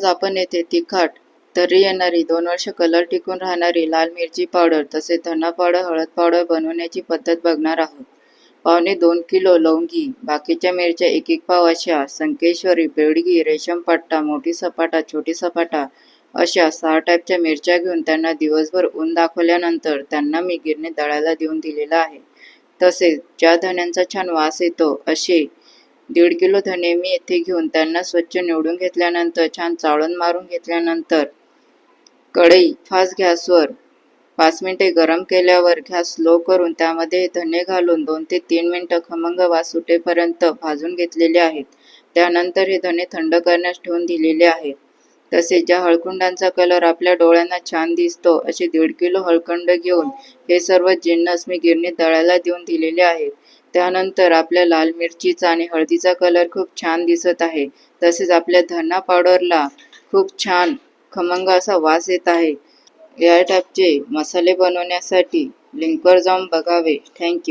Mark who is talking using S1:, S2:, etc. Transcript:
S1: आज आपण येथे तिखट तर्री येणारी 2 वर्ष कलर टिकून राहणारी लाल मिरची पावडर तसेच धना पावडर हळद पावडर बनवण्याची पद्धत बघणार आहोत. पावणे 2 किलो लवंगी, बाकीच्या मिरच्या 1-1 पाव अशा, संकेश्वरी, बेडगी, रेशम पट्टा, मोठी सपाटा, छोटी सपाटा अशा 6 टाईपच्या मिरच्या घेऊन त्यांना दिवसभर ऊन दाखवल्यानंतर त्यांना मी गिरणी दळायला देऊन दिलेला आहे. तसेच ज्या धण्यांचा छान वास येतो असे 1.5 किलो धणे मी येथे घेऊन त्यांना स्वच्छ निवडून घेतल्यानंतर छान चाळून मारून घेतल्यानंतर कढई फास्ट गॅसवर 5 मिनिटे गरम केल्यावर गॅस स्लो करून त्यामध्ये धणे घालून 2 ते 3 मिनिटं खमंग वास सुटेपर्यंत भाजून घेतलेले आहेत. त्यानंतर हे धणे थंड करण्यास ठेवून दिलेले आहेत. तसेच ज्या हळकुंडांचा कलर आपल्या डोळ्यांना छान दिसतो असे 1.5 किलो हळकुंड घेऊन हे सर्व जिन्नस मी गिरणीत दळायला देऊन दिलेले आहेत. त्यानंतर आपल्या लाल मिरचीचा आणि हळदीचा कलर खूप छान दिसत आहे. तसेच आपल्या धना पावडरला खूप छान खमंग असा वास येत आहे. या टाईपचे मसाले बनवण्यासाठी लिंकवर जाऊन बघावे. थँक्यू.